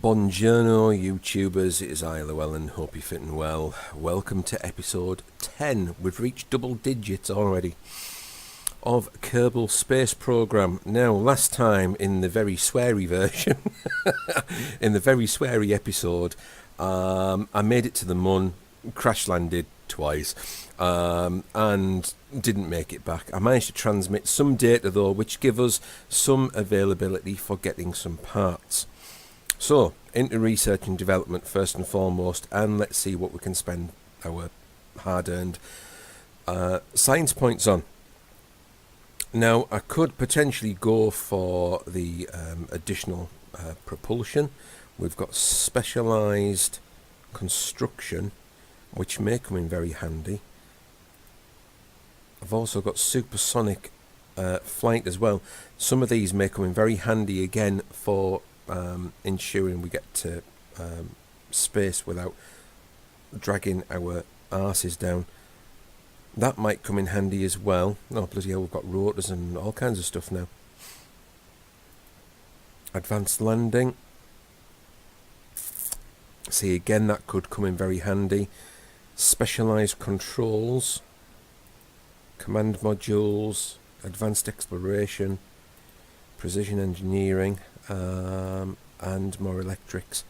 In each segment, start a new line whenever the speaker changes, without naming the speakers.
Bonjourno Youtubers, it is I, Llewellyn, hope you're fitting well. Welcome to episode 10. We've reached double digits already of Kerbal Space Program. Now, last time in the very sweary version, in the very sweary episode, I made it to the Mun, crash landed twice, and didn't make it back. I managed to transmit some data though, which give us some availability for getting some parts. So, into research and development first and foremost, and let's see what we can spend our hard-earned science points on. Now, I could potentially go for the additional propulsion. We've got specialised construction, which may come in very handy. I've also got supersonic flight as well. Some of these may come in very handy again for ensuring we get to space without dragging our arses down. That might come in handy as well. Oh bloody hell, we've got rotors and all kinds of stuff now. Advanced landing. See, again, that could come in very handy. Specialised controls, command modules, advanced exploration, precision engineering, and more electrics.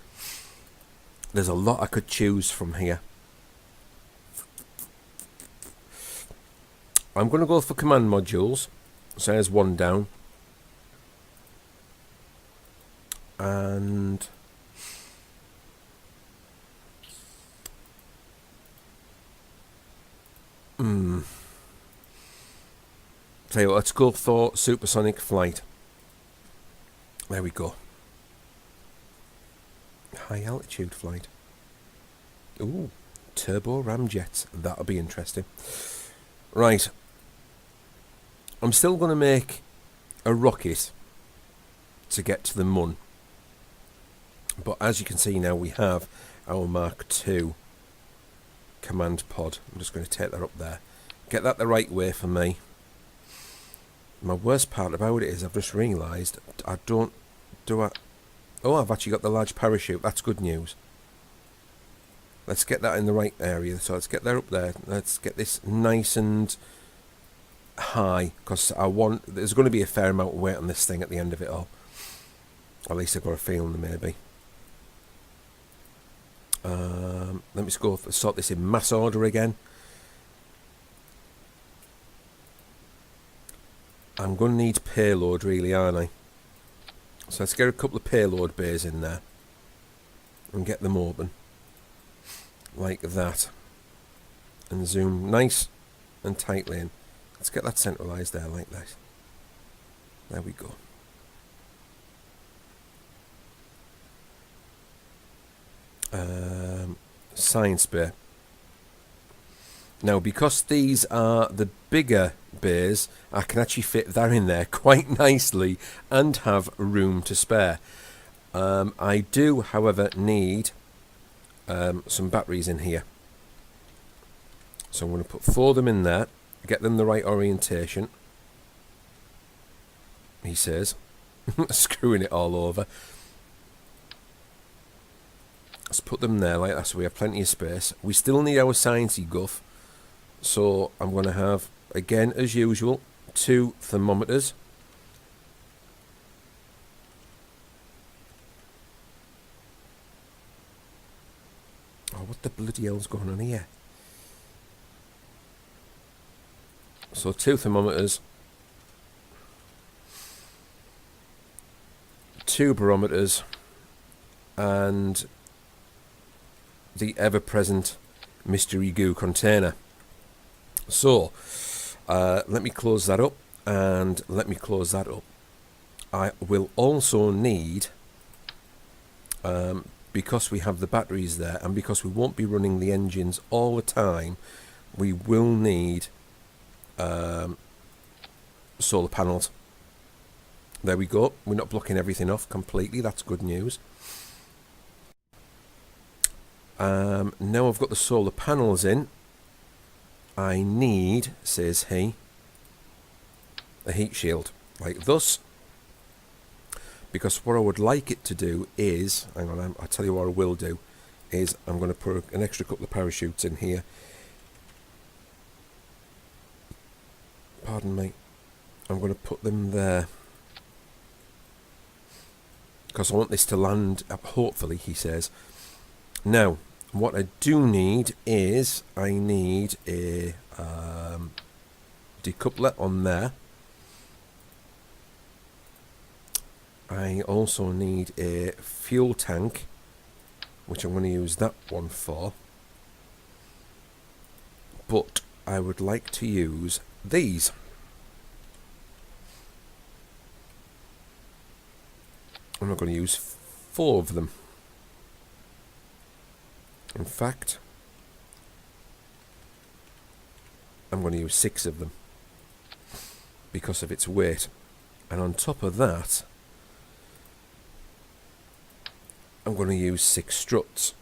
There's a lot I could choose from here. I'm going to go for command modules. So there's one down. And tell you what, let's go for supersonic flight. There we go. High altitude flight. Ooh, turbo ramjets. That'll be interesting. Right. I'm still going to make a rocket to get to the Mun. But as you can see now, we have our Mark II command pod. I'm just going to take that up there. Get that the right way for me. My worst part about it is I've just realised I don't do I. Oh, I've actually got the large parachute. That's good news. Let's get that in the right area. So let's get that up there. Let's get this nice and high, because there's going to be a fair amount of weight on this thing at the end of it all. At least I've got a feeling there may be. Let me just go sort this in mass order again. I'm going to need payload, really, aren't I? So let's get a couple of payload bays in there and get them open like that, and zoom nice and tightly in. Let's get that centralised there like that. There we go. Science bay. Now, because these are the bigger bays, I can actually fit that in there quite nicely and have room to spare. I do, however, need some batteries in here. So I'm going to put 4 of them in there, get them the right orientation. He says, screwing it all over. Let's put them there like that so we have plenty of space. We still need our sciencey guff. So I'm going to have, again as usual, 2 thermometers. Oh, what the bloody hell's going on here? So 2 thermometers, 2 barometers, and the ever-present mystery goo container. So, let me close that up, and let me close that up. I will also need, because we have the batteries there, and because we won't be running the engines all the time, we will need solar panels. There we go. We're not blocking everything off completely. That's good news. Now I've got the solar panels in, I need, says he, a heat shield like thus. because what I would like it to do is, hang on, I'll tell you what I will do, is I'm going to put an extra couple of parachutes in here. Pardon me. I'm going to put them there. Because I want this to land, hopefully, he says. Now, what I do need is, I need a decoupler on there. I also need a fuel tank, which I'm going to use that one for. But I would like to use these. I'm not going to use 4 of them. In fact, I'm going to use 6 of them because of its weight. And on top of that, I'm going to use 6 struts.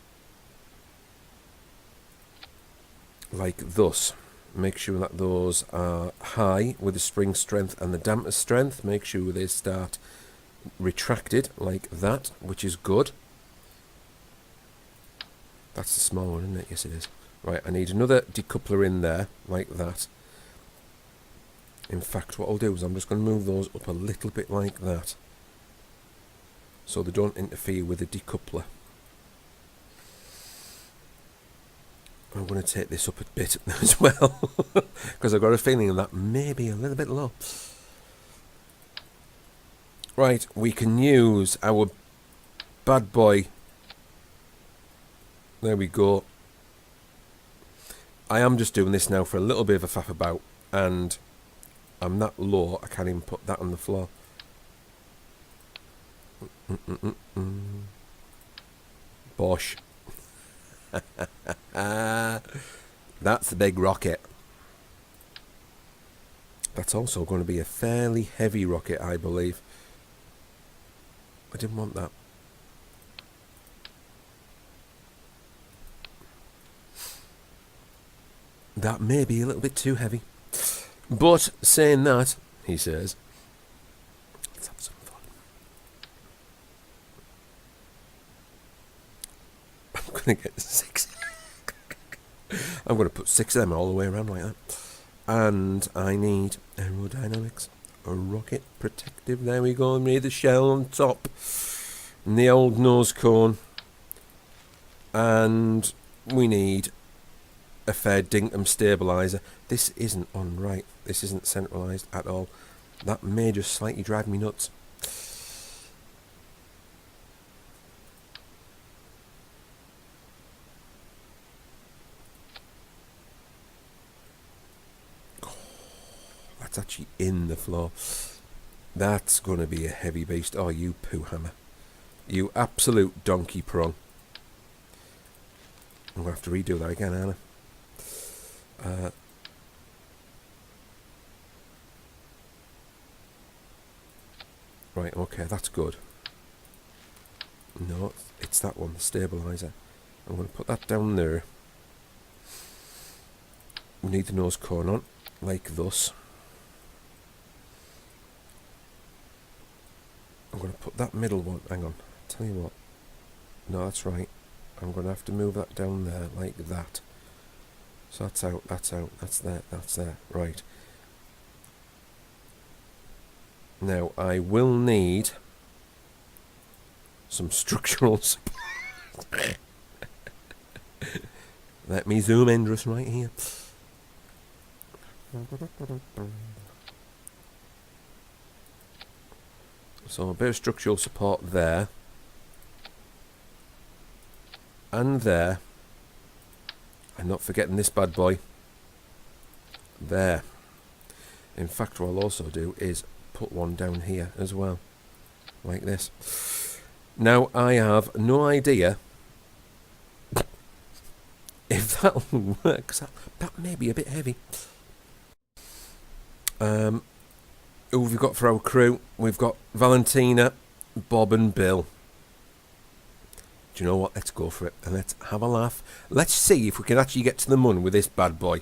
Like thus. Make sure that those are high with the spring strength and the damper strength. Make sure they start retracted like that, which is good. That's the small one, isn't it? Yes, it is. Right, I need another decoupler in there, like that. In fact, what I'll do is I'm just going to move those up a little bit like that, so they don't interfere with the decoupler. I'm going to take this up a bit as well, because I've got a feeling that may be a little bit low. Right, we can use our bad boy. There we go. I am just doing this now for a little bit of a faff about, and I'm that low I can't even put that on the floor. Bosh. That's the big rocket. That's also going to be a fairly heavy rocket, I believe. I didn't want that. That may be a little bit too heavy. But saying that, he says, let's have some fun. I'm going to get 6. I'm going to put 6 of them all the way around like that. And I need aerodynamics, a rocket protective. There we go. I need the shell on top, and the old nose cone, and we need a fair dinkum stabiliser. This isn't on right. This isn't centralised at all. That may just slightly drive me nuts. That's actually in the floor. That's going to be a heavy beast. Oh, you poo hammer. You absolute donkey prong. I'm going to have to redo that again, aren't I? Right, okay, that's good. No, it's that one, the stabiliser. I'm going to put that down there. We need the nose cone on, like thus. I'm going to put that middle one, hang on, tell you what. No, that's right. I'm going to have to move that down there, like that. So that's out, that's there, that's there. Right. Now, I will need some structural support. Let me zoom in just right here. So a bit of structural support there. And there. And not forgetting this bad boy. There. In fact, what I'll also do is put one down here as well. Like this. Now, I have no idea if that will work. That may be a bit heavy. Who have we got for our crew? We've got Valentina, Bob and Bill. Do you know what? Let's go for it and let's have a laugh. Let's see if we can actually get to the moon with this bad boy.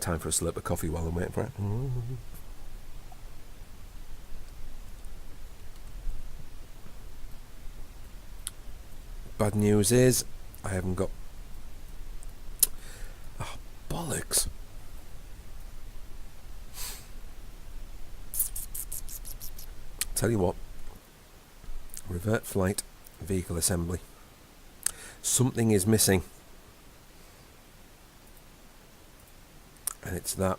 Time for a slurp of coffee while I'm waiting for it. Bad news is I haven't got... Oh, bollocks. Tell you what. Revert flight, vehicle assembly. Something is missing. And it's that.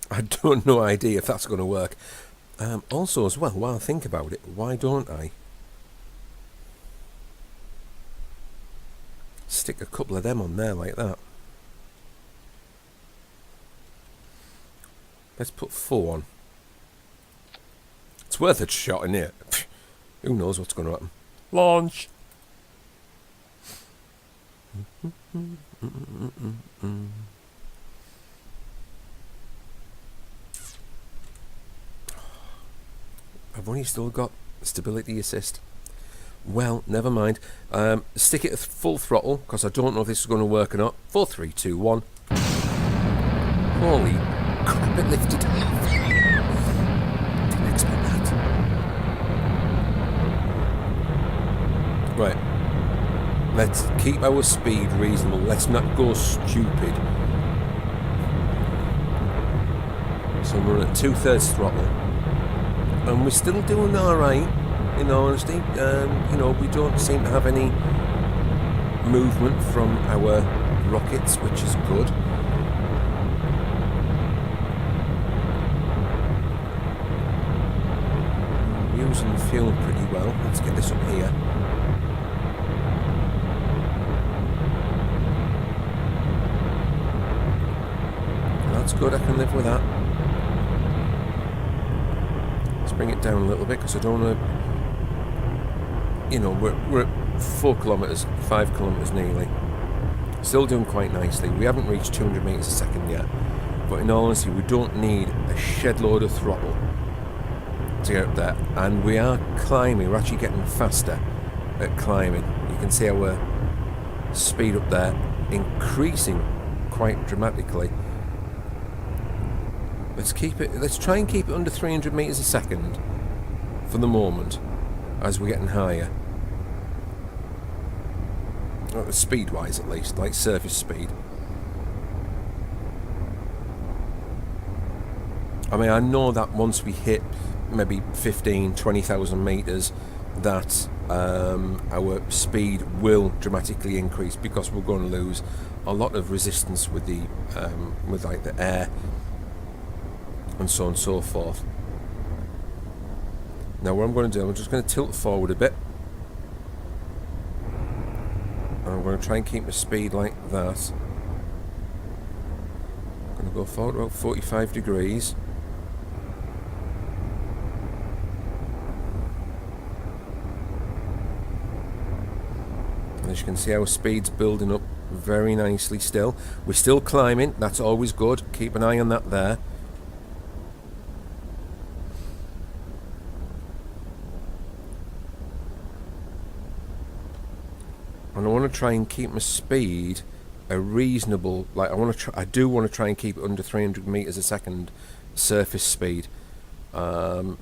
I don't know idea if that's going to work. Also as well, while I think about it, why don't I stick a couple of them on there like that? Let's put 4 on. It's worth a shot in here. Who knows what's going to happen. Launch! I've only still got stability assist. Well, never mind. Stick it at full throttle, because I don't know if this is going to work or not. 4, 3, 2, 1. Holy crap, it lifted. Didn't expect that. Right. Let's keep our speed reasonable. Let's not go stupid. So we're at 2/3 throttle. And we're still doing alright, in honesty. You know, we don't seem to have any movement from our rockets, which is good. Using fuel pretty well. Let's get this up here. That's good, I can live with that. Let's bring it down a little bit because I don't want to... You know, we're at 4 kilometres, 5 kilometres nearly. Still doing quite nicely. We haven't reached 200 metres a second yet. But in all honesty, we don't need a shed load of throttle to get up there. And we are climbing. We're actually getting faster at climbing. You can see our speed up there increasing quite dramatically. Let's try and keep it under 300 metres a second for the moment as we're getting higher. Speed wise at least, like surface speed. I mean, I know that once we hit maybe 20,000 metres that our speed will dramatically increase because we're going to lose a lot of resistance with the like the air and so on and so forth. Now what I'm going to do, I'm just going to tilt forward a bit. And I'm going to try and keep my speed like that. I'm going to go forward about 45 degrees. And as you can see, our speed's building up very nicely still. We're still climbing, that's always good. Keep an eye on that there. And I want to try and keep my speed a reasonable, like I do want to try and keep it under 300 meters a second surface speed, purely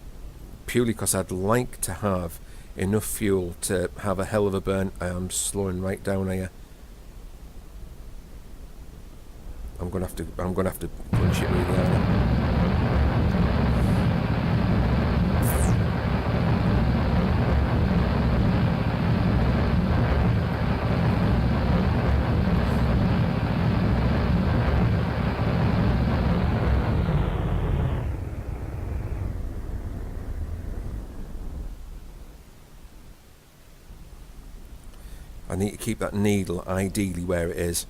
because I'd like to have enough fuel to have a hell of a burn. I am slowing right down here. I'm gonna have to punch it really hard. I need to keep that needle ideally where it is.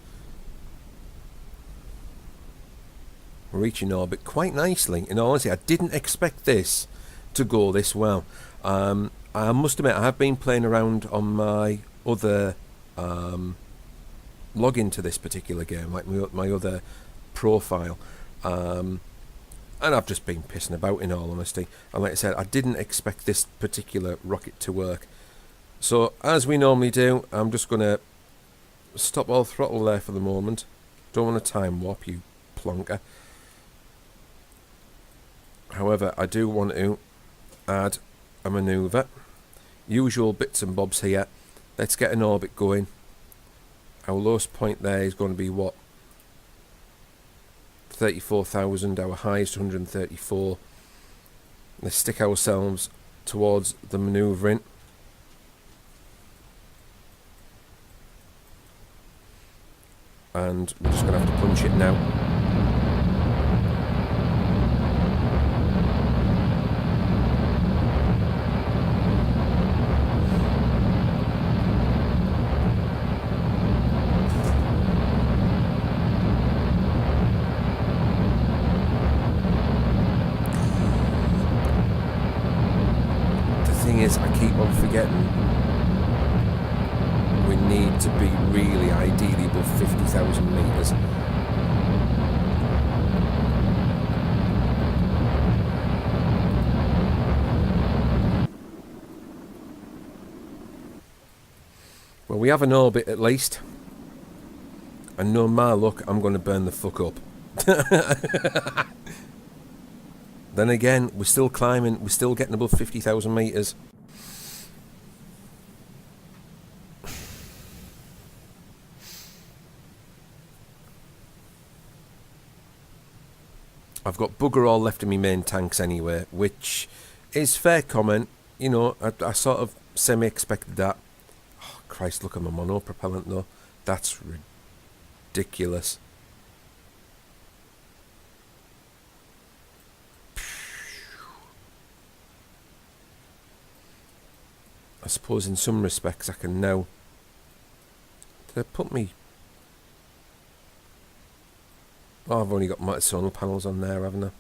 We're reaching orbit quite nicely. In all honesty, I didn't expect this to go this well. I must admit, I have been playing around on my other login to this particular game, like my other profile, And I've just been pissing about, in all honesty. And like I said, I didn't expect this particular rocket to work. So, as we normally do, I'm just going to stop all throttle there for the moment. Don't want to time warp, you plonker. However, I do want to add a manoeuvre. Usual bits and bobs here. Let's get an orbit going. Our lowest point there is going to be what? 34,000. Our highest 134. Let's stick ourselves towards the manoeuvring. And we're just going to have to punch it now. The thing is, I keep on forgetting we need to be really ideally above 50,000 metres. Well, we have an orbit at least. And no my luck, I'm going to burn the fuck up. Then again, we're still climbing, we're still getting above 50,000 metres. I've got bugger all left in my main tanks anyway, which is fair comment. You know, I sort of semi-expected that. Oh, Christ, look at my monopropellant though. That's ridiculous. I suppose in some respects I can now... Did I put me... Oh, I've only got my solar panels on there, haven't I?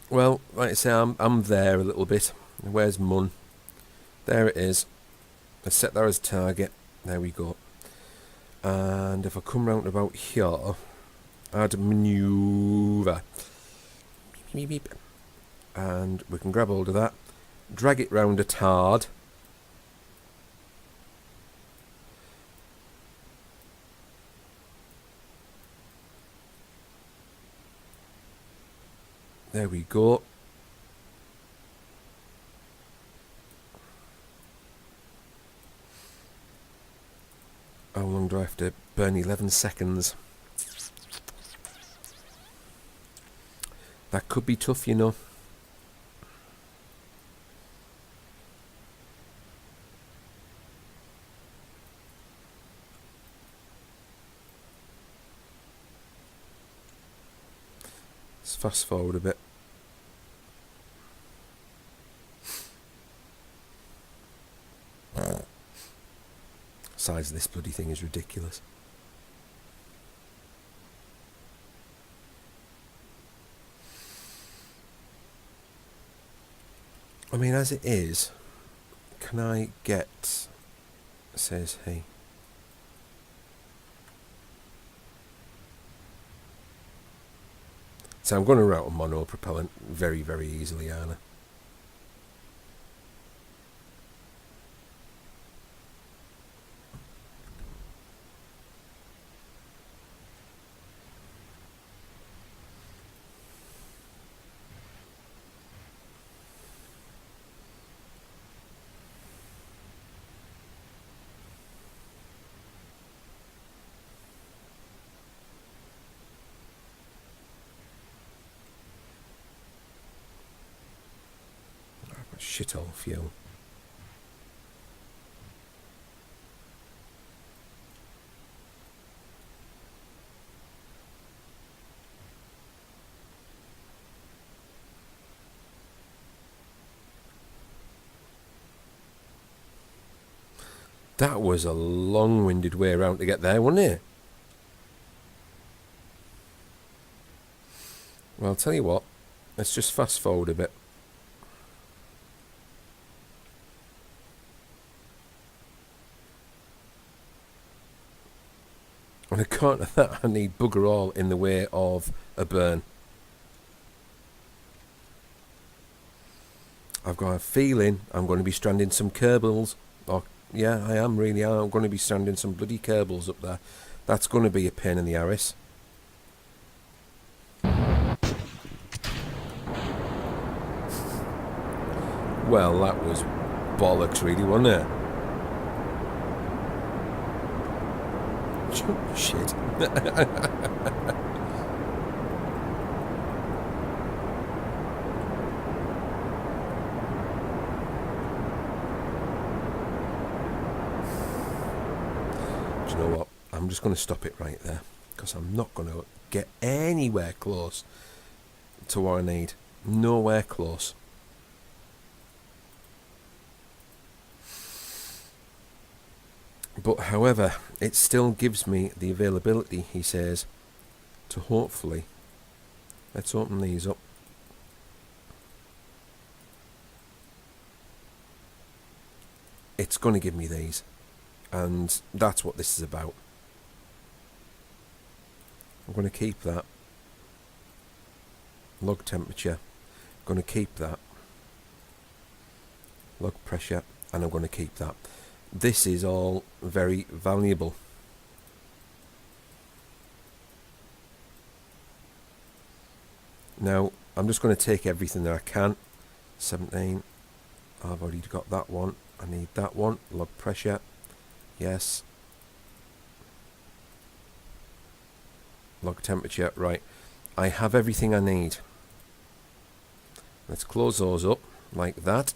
Well, like I say, I'm there a little bit. Where's Mun? There it is. Let's set that as target. There we go. And if I come round about here, add manoeuvre. Beep, beep, beep. And we can grab hold of that. Drag it round a tard. There we go. How long do I have to burn? 11 seconds. That could be tough, you know. Let's fast forward a bit. Size of this bloody thing is ridiculous. I mean, as it is, can I get, says he. So I'm going to route a mono propellant very, very easily, aren't I? Shit all fuel. That was a long-winded way around to get there, wasn't it? Well, I'll tell you what. Let's just fast forward a bit. On account of that, I need bugger all in the way of a burn. I've got a feeling I'm going to be stranding some Kerbals. Or, yeah, I am really. I'm going to be stranding some bloody Kerbals up there. That's going to be a pain in the arse. Well, that was bollocks, really, wasn't it? Shit. Do you know what? I'm just going to stop it right there, because I'm not going to get anywhere close to what I need. Nowhere close. But however, it still gives me the availability, he says, to hopefully, let's open these up. It's going to give me these, and that's what this is about. I'm going to keep that. Log temperature, I'm going to keep that. Log pressure, and I'm going to keep that. This is all very valuable. Now, I'm just going to take everything that I can. 17. I've already got that one. I need that one. Log pressure. Yes. Log temperature. Right. I have everything I need. Let's close those up like that.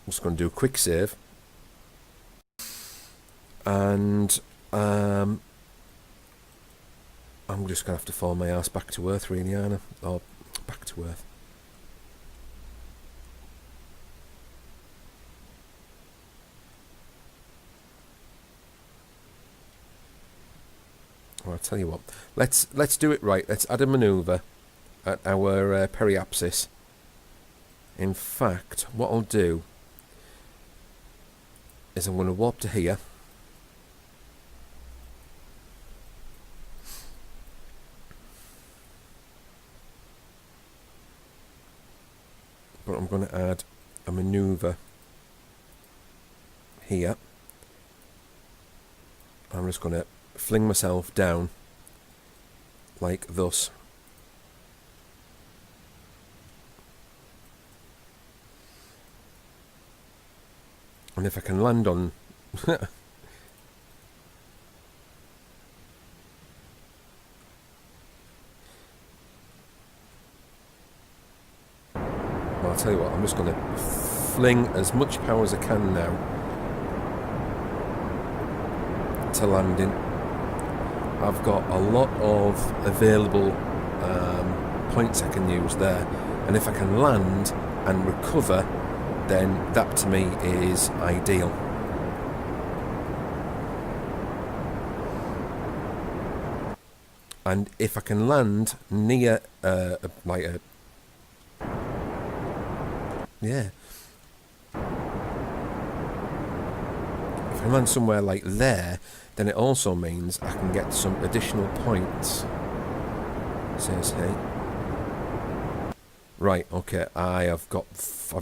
I'm just going to do a quick save. And I'm just going to have to fall my ass back to earth, really, Anna. Or back to earth. Well, I'll tell you what. Let's do it right. Let's add a manoeuvre at our periapsis. In fact, what I'll do is I'm going to warp to here. But I'm going to add a manoeuvre here. I'm just going to fling myself down like thus. And if I can land on well, I'll tell you what, I'm just going to fling as much power as I can now to landing. I've got a lot of available points I can use there, and if I can land and recover, then that to me is ideal. And if I can land near like a yeah, if I land somewhere like there, then it also means I can get some additional points. Says hey. Right, okay, I've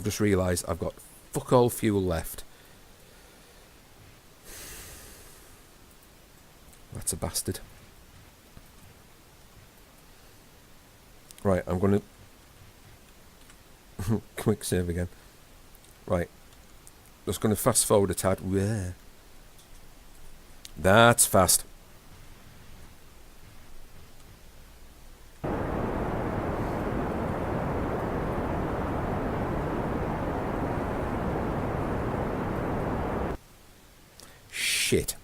just realised I've got fuck all fuel left. That's a bastard. Right, I'm going to quick save again. Right, just going to fast forward a tad. Yeah. That's fast. Shit.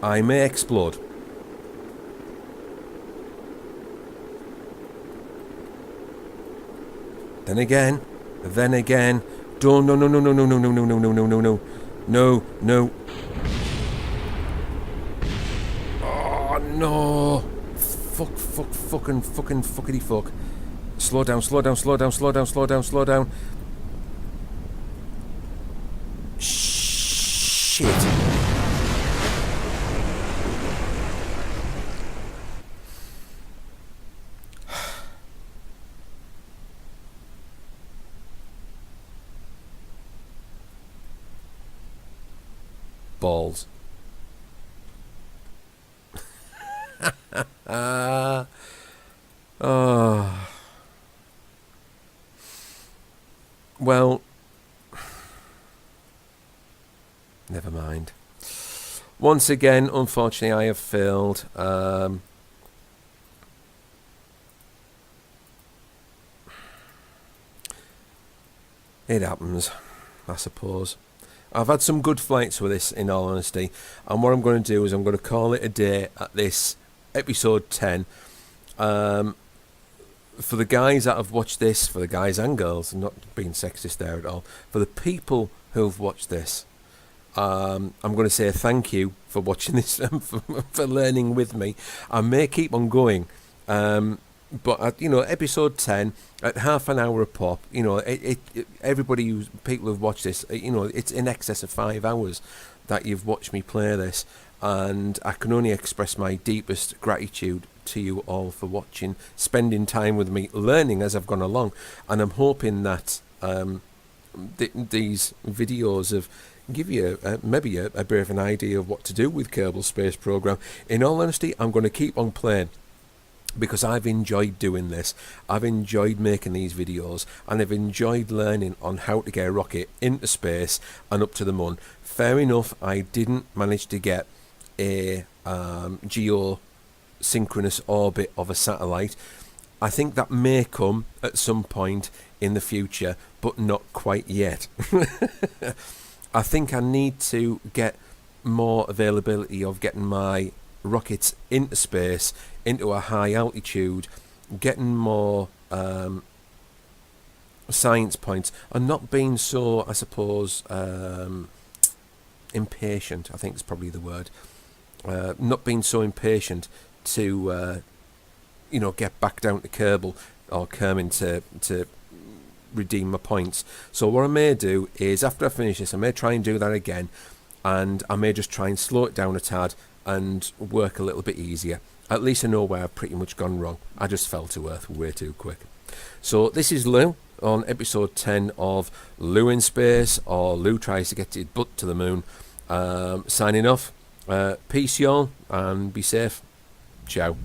I may explode. Then again, don't, no, oh no, fuckity fuck. slow down, slow down, slow down, slow down, slow down, slow down. Shit. Balls. Oh. Well, never mind. Once again, unfortunately, I have failed. It happens, I suppose. I've had some good flights with this, in all honesty, and what I'm going to do is I'm going to call it a day at this episode 10. For the guys that have watched this, for the guys and girls, I'm not being sexist there at all, for the people who have watched this, I'm going to say thank you for watching this and for learning with me. I may keep on going, but at, episode 10 at half an hour a pop, everybody people who've watched this, it's in excess of 5 hours that you've watched me play this, and I can only express my deepest gratitude to you all for watching, spending time with me, learning as I've gone along, and I'm hoping that these videos have give you maybe a bit of an idea of what to do with Kerbal Space Program. In all honesty, I'm going to keep on playing, because I've enjoyed doing this. I've enjoyed making these videos, and I've enjoyed learning on how to get a rocket into space and up to the moon. Fair enough, I didn't manage to get a geosynchronous orbit of a satellite. I think that may come at some point in the future, but not quite yet. I think I need to get more availability of getting my rockets into space, into a high altitude, getting more science points, and not being so, I suppose, impatient, I think is probably the word. Not being so impatient to, get back down to Kerbal or Kermin to redeem my points. So what I may do is, after I finish this, I may try and do that again, and I may just try and slow it down a tad and work a little bit easier. At least I know where I've pretty much gone wrong. I just fell to earth way too quick. So this is Llew on episode 10 of Llew in Space, or Llew Tries to Get His Butt to the Moon. Signing off. Peace y'all, and be safe. Ciao.